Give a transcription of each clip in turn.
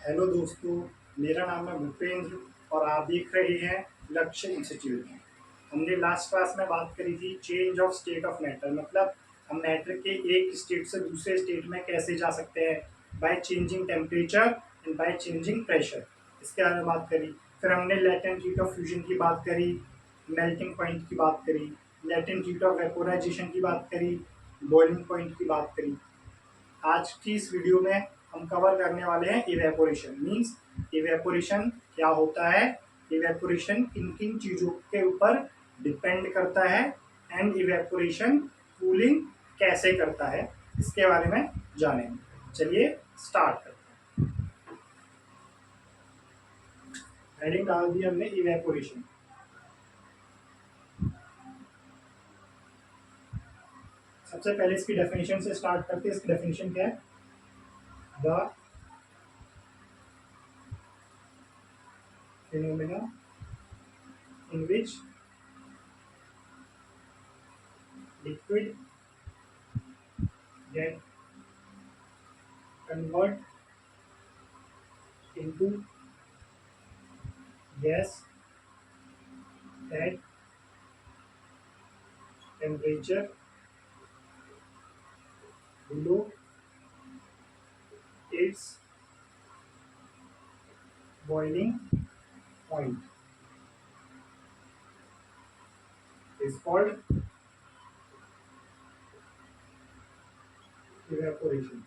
Hello दोस्तों, मेरा नाम है भूपेंद्र और आप देख रहे हैं लक्ष्य इंस्टीट्यूट। हमने लास्ट क्लास में बात करी थी change of state of matter, मतलब हम मैटर के एक स्टेट से दूसरे स्टेट में कैसे जा सकते हैं by changing temperature and by changing pressure. इसके बारे में बात करी। फिर हमने लेटेंट हीट ऑफ फ्यूजन की बात करी, मेल्टिंग पॉइंट की बात करी, लेटेंट हीट ऑफ वेपोराइजेशन की बात करी, बॉइलिंग पॉइंट की बात करी। आज की इस वीडियो में हम कवर करने वाले हैं इवेपोरेशन। मींस इवेपोरेशन क्या होता है, इवेपोरेशन किन किन चीज़ों के ऊपर डिपेंड करता है एंड इवेपोरेशन कूलिंग कैसे करता है, इसके बारे में जानेंगे। चलिए स्टार्ट करते हैं। हेडिंग डाल दी हमने इवेपोरेशन। सबसे पहले इसकी डेफिनेशन से स्टार्ट करते हैं। इसकी डेफिनेशन क्या है? The phenomena in which liquid get convert into gas at temperature below its boiling point is called evaporation।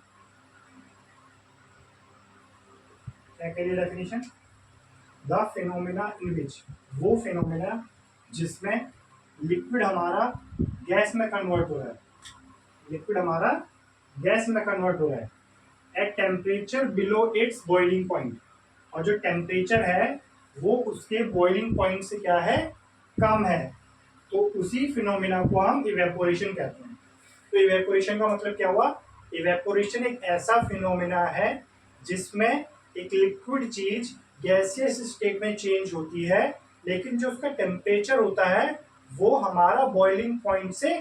क्या करिए डेफिनेशन? द फिनोमिना इन विच, वो फिनोमिना जिसमें लिक्विड हमारा गैस में कन्वर्ट हो रहा है, लिक्विड हमारा गैस में कन्वर्ट हो रहा है at temperature below it's boiling point, और जो टेम्परेचर है वो उसके बॉइलिंग पॉइंट से क्या है, कम है, तो उसी फिनोमिना को हम इवेपोरेशन कहते हैं। तो इवेपोरेशन का मतलब क्या हुआ? इवेपोरेशन एक ऐसा फिनोमिना है जिसमें एक लिक्विड चीज गैसियस स्टेट में चेंज होती है, लेकिन जो उसका टेम्परेचर होता है वो हमारा बॉइलिंग पॉइंट से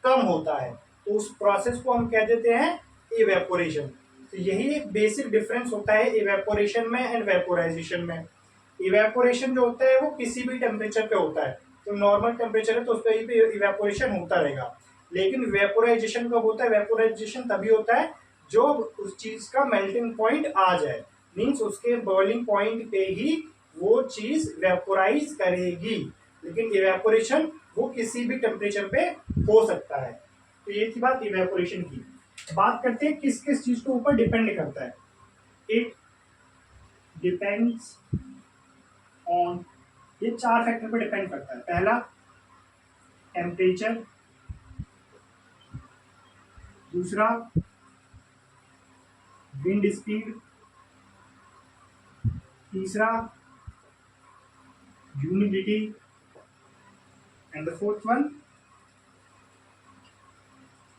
कम होता है, तो उस प्रोसेस को हम कह देते हैं इवेपोरेशन। तो यही एक बेसिक डिफरेंस होता है इवेपोरेशन में एंड वेपोराइजेशन में। इवेपोरेशन जो होता है वो किसी भी टेम्परेचर पे होता है, तो नॉर्मल टेम्परेचर है तो उस पर इवेपोरेशन होता रहेगा। लेकिन वेपोराइजेशन कब होता है? वेपोराइजेशन तभी होता है जब उस चीज का मेल्टिंग पॉइंट आ जाए, मीन्स उसके बॉइलिंग पॉइंट पे ही वो चीज वेपोराइज करेगी। लेकिन इवेपोरेशन वो किसी भी टेम्परेचर पे हो सकता है। तो ये थी बात इवेपोरेशन की। बात करते हैं किस किस चीज के ऊपर डिपेंड करता है। इट डिपेंड्स ऑन, ये चार फैक्टर पर डिपेंड करता है। पहला टेम्परेचर, दूसरा विंड स्पीड, तीसरा humidity, and the fourth one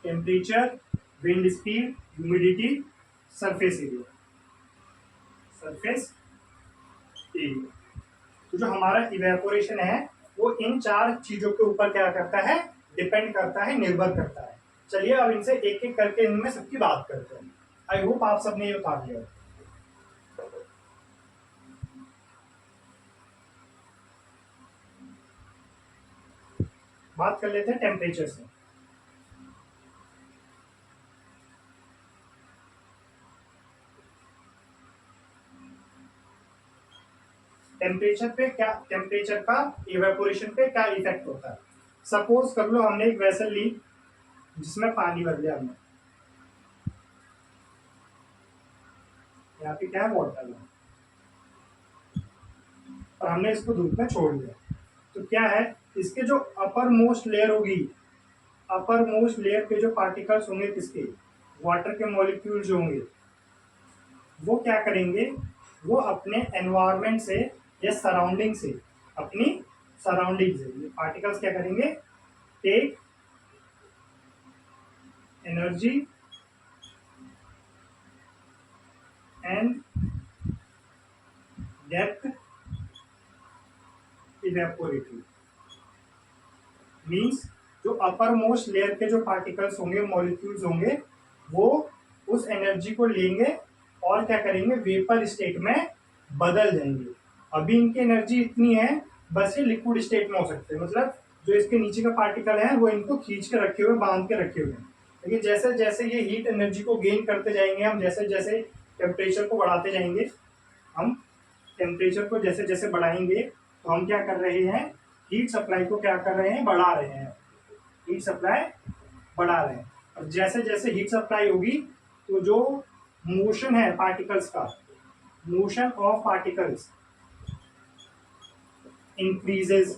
temperature, wind speed, humidity, surface area, surface area. तो जो हमारा इवेपोरेशन है वो इन चार चीजों के ऊपर क्या करता है, डिपेंड करता है, निर्भर करता है। चलिए अब इनसे एक एक करके इनमें सबकी बात करते हैं। आई होप आप सबने ये उतार लिया। बात कर लेते हैं टेम्परेचर से। टेम्परेचर पे क्या, टेम्परेचर का इवेपोरेशन पे क्या इफेक्ट होता है? सपोज कर लो हमने एक वेसल ली जिसमें पानी भर लिया हमने, यहाँ पे क्या है, वाटर है, और हमने इसको धूप में छोड़ दिया। तो क्या है, इसके जो अपर मोस्ट लेयर होगी, अपर मोस्ट लेयर के जो पार्टिकल्स होंगे किसके, वाटर के मॉलिक्यूल जो होंगे, वो क्या करेंगे, वो अपने एनवायरनमेंट से या सराउंडिंग से, अपनी सराउंडिंग से ये पार्टिकल्स क्या करेंगे, take energy and get evaporated. Means जो अपर मोस्ट लेयर के जो पार्टिकल्स होंगे, मॉलिक्यूल्स होंगे, वो उस एनर्जी को लेंगे और क्या करेंगे, वेपर स्टेट में बदल जाएंगे। अभी इनकी एनर्जी इतनी है, बस ये लिक्विड स्टेट में हो सकते हैं, मतलब जो इसके नीचे का पार्टिकल है वो इनको खींच के रखे हुए, बांध के रखे हुए हैं। लेकिन जैसे जैसे ये हीट एनर्जी को गेन करते जाएंगे, हम जैसे जैसे टेम्परेचर को बढ़ाते जाएंगे, हम टेम्परेचर को जैसे जैसे बढ़ाएंगे तो हम क्या कर रहे हैं, हीट सप्लाई को क्या कर रहे हैं, बढ़ा रहे हैं, हीट सप्लाई बढ़ा रहे हैं। और जैसे जैसे हीट सप्लाई होगी तो जो मोशन है पार्टिकल्स का, motion of particles increases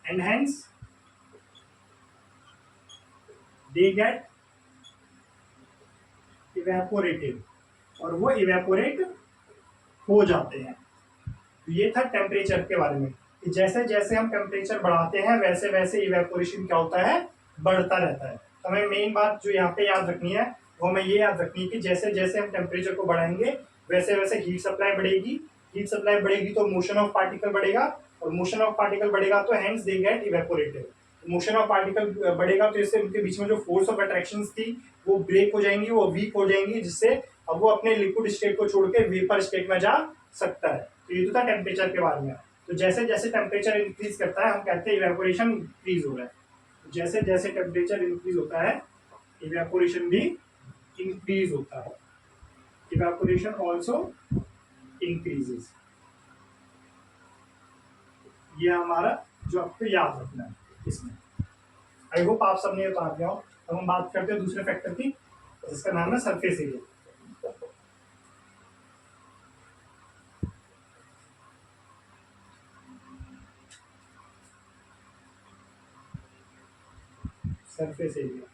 and hence they get evaporated, और वो इवेपोरेट हो जाते हैं। तो ये था टेम्परेचर के बारे में कि जैसे जैसे हम टेम्परेचर बढ़ाते हैं वैसे वैसे इवेपोरेशन क्या होता है, बढ़ता रहता है। तो हमें मेन बात जो यहाँ पे याद रखनी है वो हमें ये याद रखनी है कि जैसे जैसे हम टेम्परेचर को बढ़ाएंगे वैसे वैसे हीट सप्लाई बढ़ेगी, हीट सप्लाई बढ़ेगी तो मोशन ऑफ पार्टिकल बढ़ेगा, और मोशन ऑफ पार्टिकल बढ़ेगा तो hence they get evaporated. Motion of particle बढ़ेगा तो इससे उनके बीच में जो फोर्स ऑफ अट्रैक्शन थी वो ब्रेक हो जाएंगी, वो वीक हो जाएंगी, जिससे अब वो अपने लिक्विड स्टेट को छोड़ के वेपर स्टेट में जा सकता है। तो ये तो था टेम्परेचर के बारे में। तो जैसे जैसे टेम्परेचर इंक्रीज करता है हम कहते हैं इवेपोरेशन इंक्रीज हो रहा है। तो जैसे जैसे टेम्परेचर इंक्रीज होता है इवेपोरेशन भी इंक्रीज होता है, इवेपोरेशन ऑल्सो इंक्रीजेस। ये हमारा जो आपको याद रखना है इसमें। आई होप आप सबने उतार दिया हो। अब हम बात करते हैं दूसरे फैक्टर की जिसका नाम है surface area. Surface area,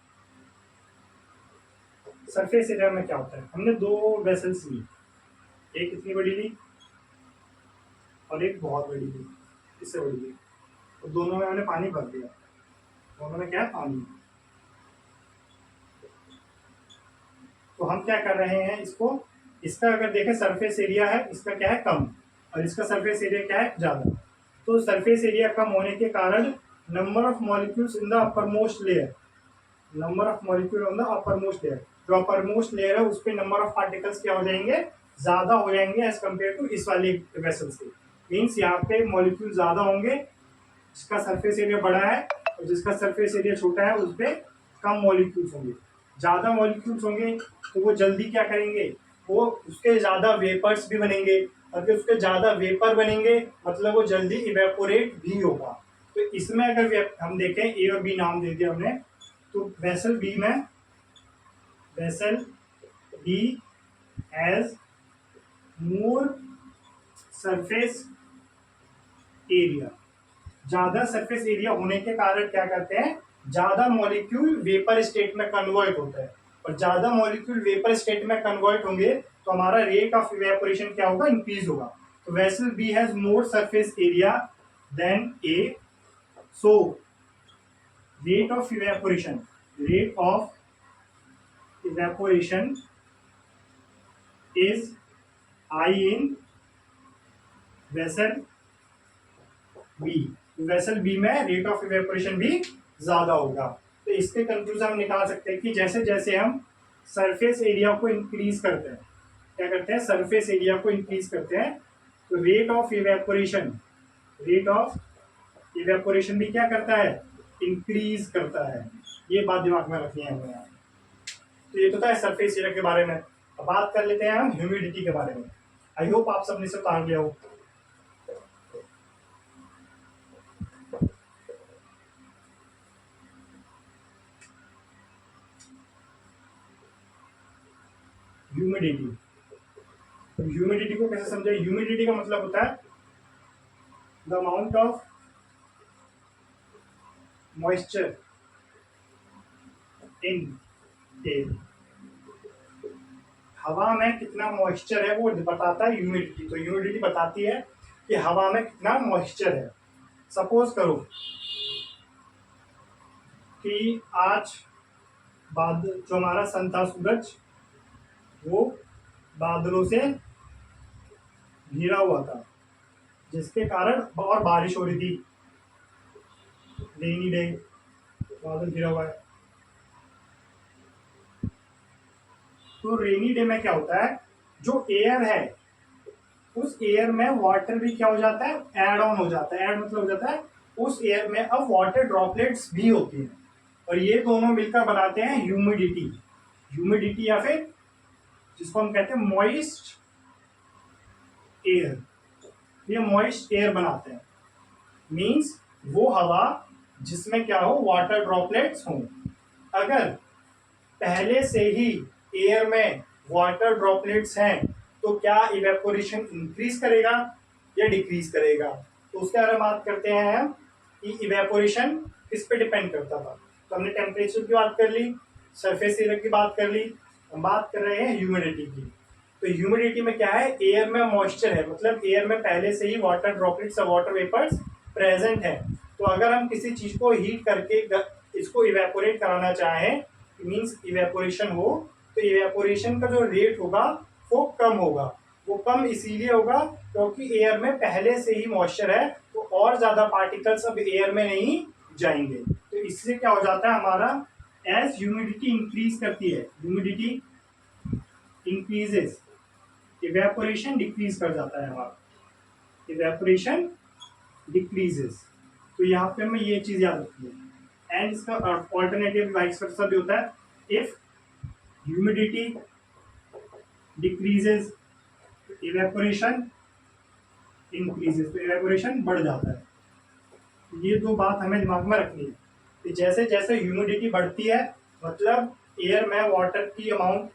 surface area में क्या होता है, हमने दो वेसल्स ली, एक इतनी बड़ी ली और एक बहुत बड़ी ली, इससे बड़ी ली, तो दोनों में हमने पानी भर दिया, दोनों में क्या है, पानी। तो हम क्या कर रहे हैं इसको, इसका अगर देखें सरफेस एरिया है इसका क्या है, कम, और इसका सरफेस एरिया क्या है, ज़्यादा। तो सरफेस एरिया कम होने के कारण number of molecules in the upper most layer, number of molecule on the upper most layer, जो अपर मोस्ट लेयर है उस पर नंबर ऑफ पार्टिकल्स क्या हो जाएंगे, ज़्यादा हो जाएंगे एज कम्पेयर टू इस वाले वेसल से। मीन्स यहाँ पे मॉलिक्यूल ज़्यादा होंगे, जिसका सरफेस एरिया बड़ा है, और जिसका सरफेस एरिया छोटा है उस पर कम मॉलिक्यूल्स होंगे। ज़्यादा मॉलिक्यूल्स होंगे तो वो जल्दी क्या करेंगे, वो उसके ज़्यादा वेपर्स भी बनेंगे, और फिर उसके ज़्यादा वेपर बनेंगे मतलब वो जल्दी इवेपोरेट भी होगा। तो इसमें अगर हम देखें, ए और बी नाम दे दिया हमने, तो वेसल बी में, vessel B has more surface area, ज्यादा सरफेस एरिया होने के कारण क्या करते हैं, ज्यादा मॉलिक्यूल वेपर स्टेट में कन्वर्ट होता है, और ज्यादा मॉलिक्यूल वेपर स्टेट में कन्वर्ट होंगे तो हमारा रेट ऑफ इवेपोरेशन क्या होगा, इंक्रीज होगा। तो vessel B has more surface area than A, so rate of evaporation, rate of evaporation is high in vessel B, vessel B में रेट ऑफ इवेपोरेशन भी ज्यादा होगा। तो इसके कंक्लूजन हम निकाल सकते हैं कि जैसे जैसे हम सरफेस एरिया को इंक्रीज करते हैं, क्या करते हैं, सरफेस एरिया को इंक्रीज करते हैं, तो rate of evaporation, rate of evaporation भी क्या करता है, इंक्रीज करता है। ये बात दिमाग में रखनी है हमें। तो ये तो था सरफेस एरिया के बारे में। अब बात कर लेते हैं हम ह्यूमिडिटी के बारे में। आई होप आप सबने से उतार लिया हो। ह्यूमिडिटी, तो ह्यूमिडिटी को कैसे समझे, ह्यूमिडिटी का मतलब होता है the amount of moisture in air, हवा में कितना मॉइस्चर है वो बताता है ह्यूमिडिटी। तो ह्यूमिडिटी बताती है कि हवा में कितना मॉइस्चर है। सपोज करो कि आज बादल, जो हमारा सन था, सूरज, वो बादलों से घिरा हुआ था, जिसके कारण और बारिश हो रही थी, रेनी डे, बादल घिरा हुआ है। तो रेनी डे में क्या होता है, जो एयर है उस एयर में वाटर भी क्या हो जाता है, ऐड ऑन हो जाता है। ऐड मतलब हो जाता है उस एयर में अब वाटर ड्रॉपलेट्स भी होती हैं, और ये दोनों मिलकर बनाते हैं ह्यूमिडिटी। ह्यूमिडिटी या फिर जिसको हम कहते हैं मॉइस्ट एयर, ये मॉइस्ट एयर बनाते हैं। मीन्स वो हवा जिसमें क्या हो, वाटर ड्रॉपलेट्स हो। अगर पहले से ही एयर में वाटर ड्रॉपलेट्स हैं तो क्या इवेपोरेशन इंक्रीज करेगा या डिक्रीज करेगा? तो उसके बारे में बात करते हैं हम कि इवेपोरेशन किस पे डिपेंड करता था। तो हमने टेम्परेचर की बात कर ली, सरफेस एरिया की बात कर ली, हम बात कर रहे हैं ह्यूमिडिटी की। तो ह्यूमिडिटी में क्या है, एयर में मॉइस्चर है, मतलब एयर में पहले से ही वाटर ड्रॉपलेट्स और वाटर वेपर्स प्रेजेंट है। तो अगर हम किसी चीज को हीट करके इसको इवेपोरेट कराना चाहें, मीन्स इवेपोरेशन हो, तो इवेपोरेशन का जो रेट होगा वो कम होगा। वो कम इसीलिए होगा क्योंकि एयर में पहले से ही मॉइस्चर है, तो और ज्यादा पार्टिकल्स अब एयर में नहीं जाएंगे। तो इससे क्या हो जाता है हमारा, एज ह्यूमिडिटी इंक्रीज करती है, ह्यूमिडिटी इंक्रीजेस, इवेपोरेशन डिक्रीज कर जाता है हमारा, इवेपोरेशन डिक्रीजेस। तो यहाँ पे हमें ये चीज याद रखनी है। एंड इसका ऑल्टरनेटिव वाइस वर्सा भी होता है, if humidity decreases evaporation increases, तो इवेपोरेशन बढ़ जाता है। ये दो बात हमें दिमाग में रखनी है कि जैसे जैसे ह्यूमिडिटी बढ़ती है, मतलब एयर में वाटर की अमाउंट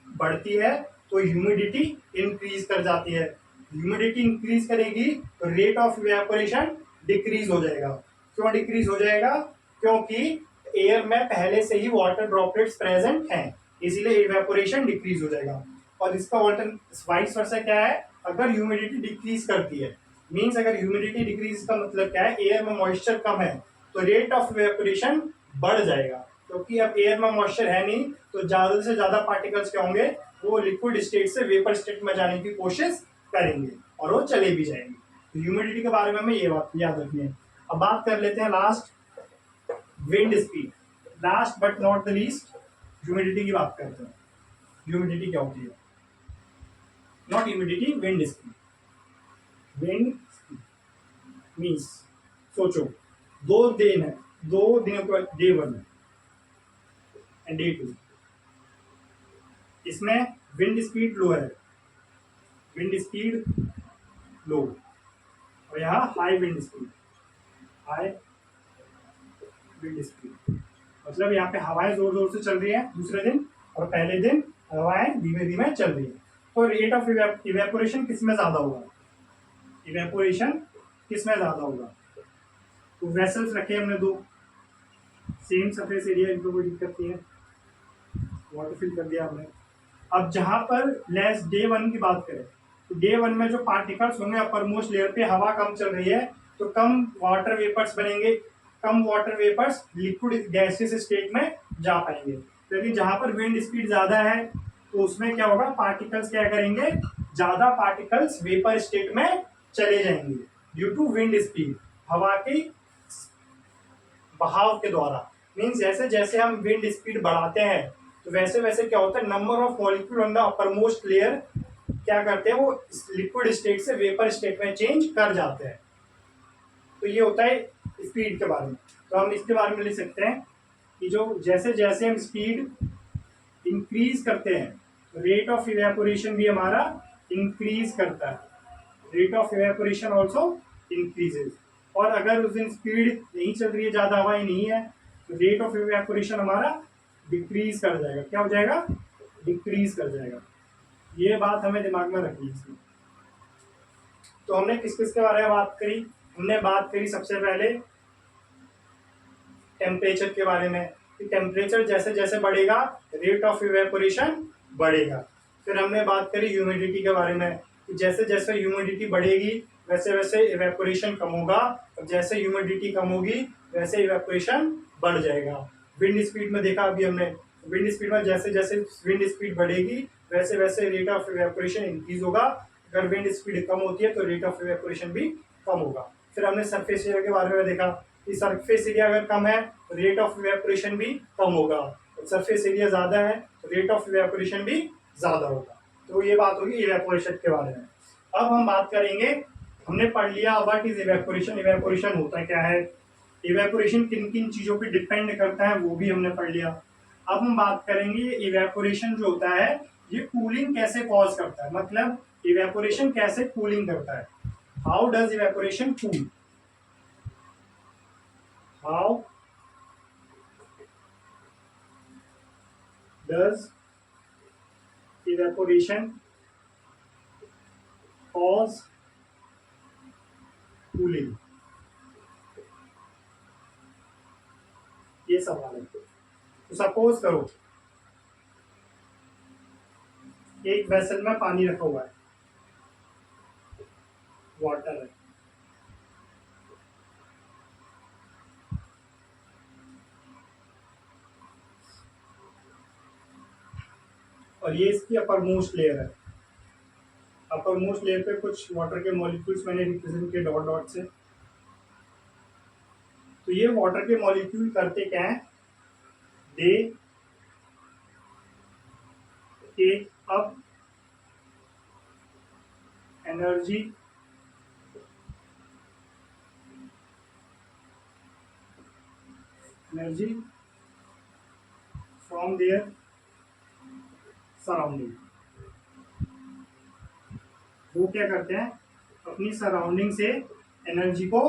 बढ़ती है, तो ह्यूमिडिटी इंक्रीज कर जाती है। ह्यूमिडिटी इंक्रीज करेगी तो रेट ऑफ इवेपोरेशन डिक्रीज हो जाएगा। क्यों डिक्रीज हो जाएगा? क्योंकि एयर में पहले से ही वाटर ड्रॉपलेट्स प्रेजेंट हैं, इसीलिए इवेपोरेशन डिक्रीज हो जाएगा। और इसका वाइस वर्सा क्या है, अगर ह्यूमिडिटी डिक्रीज करती है, मीन्स अगर ह्यूमिडिटी डिक्रीज का मतलब क्या है, एयर में मॉइस्चर कम है, तो रेट ऑफ इवेपोरेशन बढ़ जाएगा। क्योंकि अब एयर में मॉइस्चर है नहीं, तो ज्यादा से ज्यादा पार्टिकल्स क्या होंगे, वो लिक्विड स्टेट से वेपर स्टेट में जाने की कोशिश करेंगे और वो चले भी जाएंगे। तो ह्यूमिडिटी के बारे में हमें ये बात याद रखनी है। अब बात कर लेते हैं last, wind speed. Last but not the least, humidity की बात करते हैं। ह्यूमिडिटी क्या होती है? Not humidity, wind speed. Wind means, सोचो दो दिन है, 2 दिनों के बाद डे 1 एंड डे 2, इसमें विंड स्पीड लो है, विंड स्पीड लो, और यहाँ high wind speed, high wind speed. मतलब यहाँ पे हवाएं जोर जोर से चल रही है दूसरे दिन, और पहले दिन हवाएं धीमे धीमे चल रही है। तो रेट ऑफ इवेपोरेशन किसमें ज्यादा होगा? इवेपोरेशन किसमें ज्यादा होगा? तो वेसल्स रखे हमने 2, सेम सरफेस एरिया, इनको कोई दिक्कत नहीं है, वाटर फिल कर दिया हमने। अब जहां पर लेस डे 1 की बात करें, तो डे 1 में जो पार्टिकल्स होंगे अपर मोस्ट लेयर पे, हवा कम चल रही है, तो कम वाटर वेपर्स बनेंगे, कम water vapours liquid gases state में जा पाएंगे। लेकिन जहां पर विंड स्पीड ज्यादा है, तो उसमें क्या होगा, पार्टिकल्स क्या करेंगे, ज्यादा पार्टिकल्स वेपर स्टेट में चले जाएंगे ड्यू टू विंड स्पीड, हवा की बहाव के द्वारा। मीन्स जैसे जैसे हम विंड स्पीड बढ़ाते हैं, तो वैसे वैसे क्या होता है, number of molecule on the upper most layer क्या करते हैं, वो लिक्विड स्टेट से वेपर स्टेट में चेंज कर जाते हैं। तो ये होता है स्पीड के बारे में। तो हम इसके बारे में लिख सकते हैं कि जो जैसे जैसे हम स्पीड इंक्रीज करते हैं, रेट ऑफ इवेपोरेशन भी हमारा इंक्रीज करता है, rate of evaporation also increases. और अगर उस दिन स्पीड नहीं चल रही है, ज्यादा हवाएं नहीं है, तो रेट ऑफ इवेपोरेशन हमारा डिक्रीज कर जाएगा। क्या हो जाएगा? डिक्रीज कर जाएगा। ये बात हमें दिमाग में रखनी है इसमें। तो हमने किस किस के बारे में बात करी? हमने बात करी सबसे पहले टेम्परेचर के बारे में, कि टेम्परेचर जैसे जैसे बढ़ेगा रेट ऑफ इवेपोरेशन बढ़ेगा। फिर हमने बात करी ह्यूमिडिटी के बारे में, कि जैसे जैसे ह्यूमिडिटी बढ़ेगी वैसे वैसे इवेपोरेशन कम होगा, और जैसे ह्यूमिडिटी कम होगी वैसे इवेपोरेशन बढ़ जाएगा। विंड स्पीड में देखा अभी हमने, विंड स्पीड में जैसे जैसे विंड स्पीड बढ़ेगी वैसे वैसे रेट ऑफ इवेपोरेशन इंक्रीज होगा। अगर विंड स्पीड कम होती है तो रेट ऑफ इवेपोरेशन भी कम होगा। फिर हमने सरफेस एरिया के बारे में देखा कि सरफेस एरिया अगर कम है तो रेट ऑफ इवेपोरेशन भी कम होगा, सरफेस एरिया ज्यादा है तो रेट ऑफ इवेपोरेशन भी ज्यादा होगा। तो ये बात होगी इवेपोरेशन के बारे में। अब हम बात करेंगे, हमने पढ़ लिया व्हाट इज इवेपोरेशन, इवेपोरेशन होता क्या है, इवेपोरेशन किन किन चीजों पे डिपेंड करता है वो भी हमने पढ़ लिया। अब हम बात करेंगे इवेपोरेशन जो होता है ये कूलिंग कैसे कॉज करता है, मतलब इवेपोरेशन कैसे कूलिंग करता है। How does evaporation cool, how does evaporation cause cooling, ये सवाल है। तो सपोज करो एक वेसल में पानी रखा हुआ है, वाटर है, और ये इसकी अपर मोस्ट लेयर है। अपर मोस्ट लेयर पे कुछ वाटर के मॉलिक्यूल्स मैंने रिप्रेजेंट किए डॉट डॉट से। तो ये वाटर के मॉलिक्यूल करते क्या है, they take up energy from their surrounding. वो क्या करते हैं, अपनी सराउंडिंग से एनर्जी को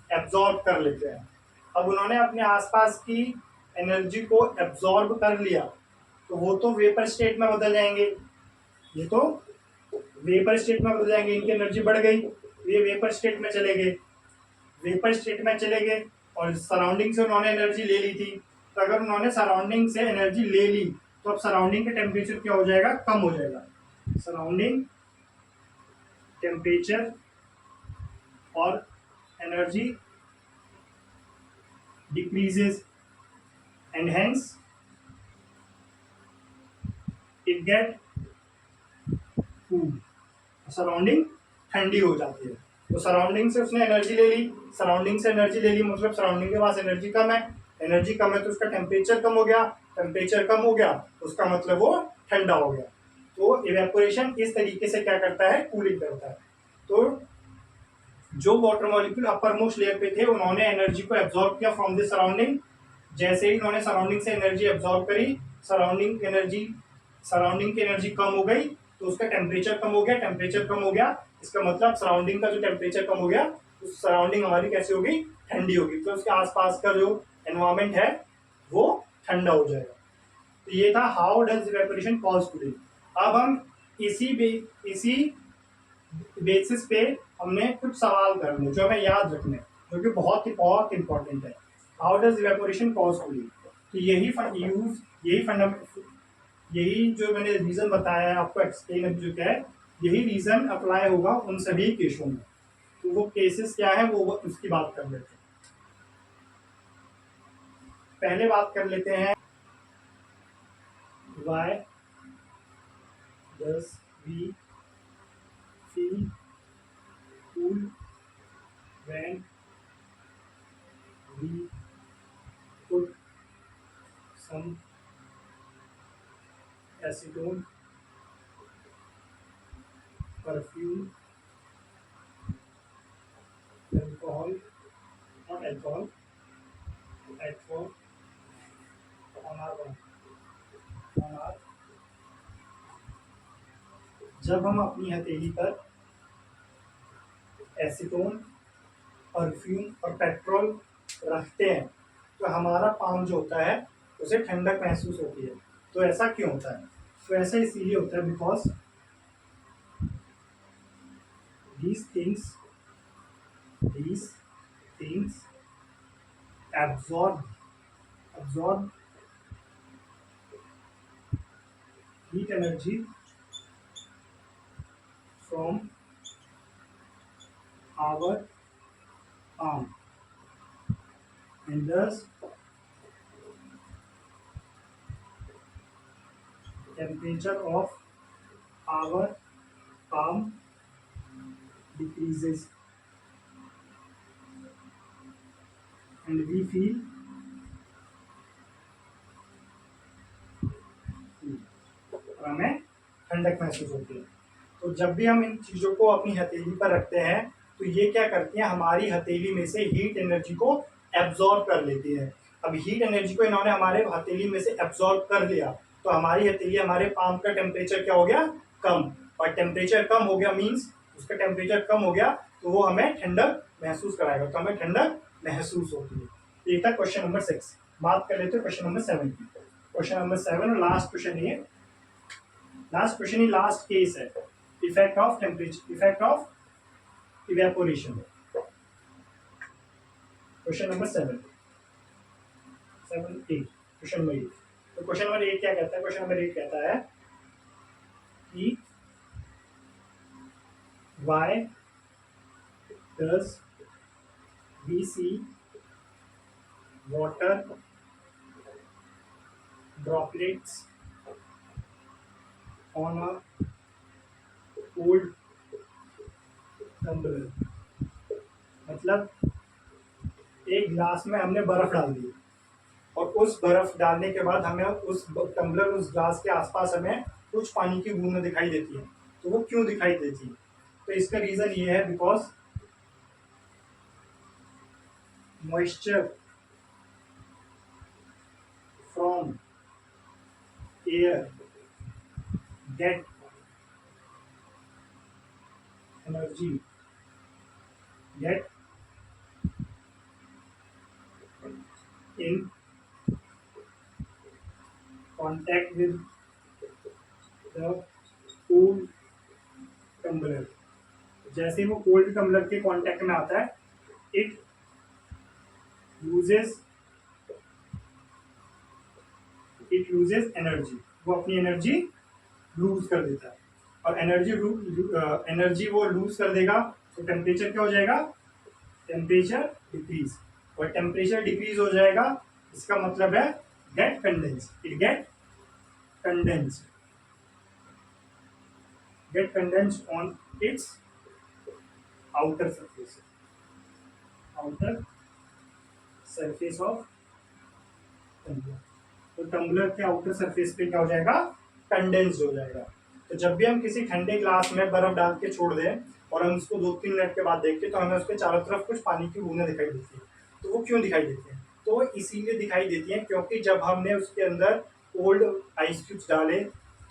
एब्जॉर्ब कर लेते हैं। अब उन्होंने अपने आसपास की एनर्जी को एब्जॉर्ब कर लिया तो वो तो वेपर स्टेट में बदल जाएंगे, ये तो वेपर स्टेट में बदल जाएंगे, इनकी एनर्जी बढ़ गई, ये वेपर स्टेट में चले गए, वेपर स्टेट में चले गए और सराउंडिंग से उन्होंने एनर्जी ले ली थी। तो अगर उन्होंने सराउंडिंग से एनर्जी ले ली तो अब सराउंडिंग का टेम्परेचर क्या हो जाएगा, कम हो जाएगा। सराउंडिंग टेम्परेचर और energy decreases and hence it get cool, surrounding ठंडी हो जाती है। तो सराउंडिंग से उसने एनर्जी ले ली, सराउंडिंग से एनर्जी ले ली मतलब सराउंडिंग के पास एनर्जी कम है, एनर्जी कम है तो उसका टेम्परेचर कम हो गया, टेम्परेचर कम हो गया उसका मतलब वो ठंडा हो गया। तो इवेपोरेशन इस तरीके से क्या करता है, कूलिंग करता है। तो जो water molecule upper most layer पे थे उन्होंने एनर्जी को एब्जॉर्ब किया फ्रॉम द सराउंडिंग, जैसे ही उन्होंने सराउंडिंग से एनर्जी एब्जॉर्ब करी, सराउंडिंग की एनर्जी कम हो गई तो उसका टेम्परेचर कम हो गया, टेम्परेचर कम हो गया इसका मतलब सराउंडिंग का जो टेम्परेचर कम हो गया तो सराउंडिंग हमारी कैसी होगी, ठंडी होगी, तो उसके आसपास का जो एनवायरमेंट है वो ठंडा हो जाएगा। तो ये था how does evaporation cause cooling. अब हम इसी बेसिस पे हमने कुछ सवाल करने जो हमें याद रखने, जो कि बहुत इंपॉर्टेंट है। How does evaporation cause cooling, तो यही जो मैंने रीजन बताया है आपको एक्सप्लेन अभी जो क्या है, यही रीजन अप्लाई होगा उन सभी केसों में। तो वो केसेस क्या है वो उसकी बात कर लेते हैं। पहले बात कर लेते हैं why does we feel cool when we put some acetone, perfume, alcohol, not alcohol, alcohol on our जब हम अपनी हथेली पर एसीटोन, परफ्यूम और पेट्रोल रखते हैं तो हमारा पाम जो होता है उसे ठंडक महसूस होती है। तो ऐसा क्यों होता है, तो ऐसा इसीलिए होता है because these things absorb heat energy from our palm and thus temperature of our palm decreases and we feel cool, और हमें ठंडक महसूस होती है। तो जब भी हम इन चीज़ों को अपनी हथेली पर रखते हैं तो ये क्या करती हैं, हमारी हथेली में से हीट एनर्जी को एब्जॉर्ब कर लेती है। अब हीट एनर्जी को इन्होंने हमारे हथेली में से एब्जॉर्ब कर लिया तो हमारी हथेली, हमारे पाम का टेम्परेचर क्या हो गया, कम। और टेम्परेचर कम हो गया मीन्स उसका टेम्परेचर कम हो गया तो वो हमें ठंडक महसूस कराएगा, तो हमें ठंडक महसूस होती है। ये था क्वेश्चन नंबर 6। बात कर लेते हैं क्वेश्चन नंबर 7 की। क्वेश्चन नंबर 7 और लास्ट क्वेश्चन ये, लास्ट क्वेश्चन ही लास्ट केस है, effect of temperature, effect of evaporation. Question number 7 8, question number 8। तो क्वेश्चन नंबर 8 क्या कहता है, क्वेश्चन नंबर 8 कहता है कि why does we see water droplets on a cold tumbler। मतलब एक ग्लास में हमने बर्फ डाल दी और उस बर्फ डालने के बाद हमें उस टम्बलर, उस ग्लास के आसपास हमें कुछ पानी की बूंदें दिखाई देती हैं। तो वो क्यों दिखाई देती है, तो इसका रीजन ये है because moisture from air get energy, get in contact with the cool tumbler। जैसे वो कोल्ड टम्बलर के कांटेक्ट में आता है इट लूजेस एनर्जी, वो अपनी एनर्जी लूज कर देता है। और एनर्जी वो लूज कर देगा तो टेम्परेचर क्या हो जाएगा, टेम्परेचर डिक्रीज। और टेम्परेचर डिक्रीज हो जाएगा इसका मतलब है get condense, it get condense on its outer surface of tumbler. तो टम्बलर के आउटर सरफेस पे क्या हो जाएगा, कंडेंस हो जाएगा। तो जब भी हम किसी ठंडे ग्लास में बर्फ डाल के छोड़ दें और हम उसको 2-3 मिनट के बाद देखते हैं तो हमें उसके चारों तरफ कुछ पानी की बूंदें दिखाई देती है। तो वो क्यों दिखाई देती हैं, तो वो इसीलिए दिखाई देती हैं क्योंकि जब हमने उसके अंदर कोल्ड आइस क्यूब्स डाले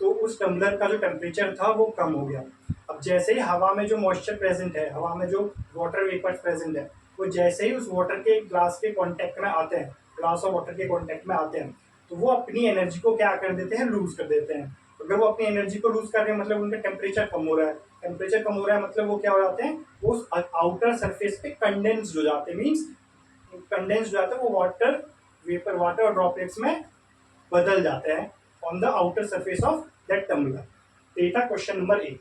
तो उस टम्बलर का जो टेम्परेचर था वो कम हो गया। अब जैसे ही हवा में जो मॉइस्चर प्रेजेंट है, हवा में जो वाटर वेपर्स प्रेजेंट है, वो जैसे ही उस वाटर के ग्लास के कांटेक्ट में आते हैं, ग्लास और वाटर के कांटेक्ट में आते हैं, तो वो अपनी एनर्जी को क्या कर देते हैं, लूज कर देते हैं। अगर वो अपनी एनर्जी को लूज कर रहे हैं मतलब उनका टेम्परेचर कम हो रहा है, टेम्परेचर कम हो रहा है मतलब वो क्या हो जाते हैं, वो उस आउटर सरफेस पे कंडेंस्ड हो जाते हैं। मीन्स कंडेंस्ड हो जाते हैं, वो वाटर वेपर, वाटर और ड्रॉपलेट्स में बदल जाते हैं on the outer surface of that tumbler. तो ये था क्वेश्चन नंबर 8।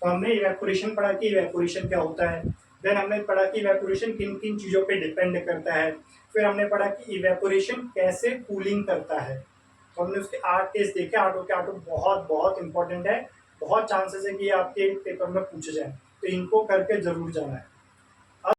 तो हमने इवेपोरेशन पढ़ा कि इवेपोरेशन क्या होता है, देन हमने पढ़ा कि इवेपोरेशन किन किन चीज़ों पे डिपेंड करता है, फिर हमने पढ़ा कि इवेपोरेशन कैसे कूलिंग करता है। तो हमने उसके 8 केस देखे, 8 के 8 बहुत बहुत इंपॉर्टेंट है, बहुत चांसेस है कि आपके पेपर में पूछे जाए, तो इनको करके जरूर जाना है।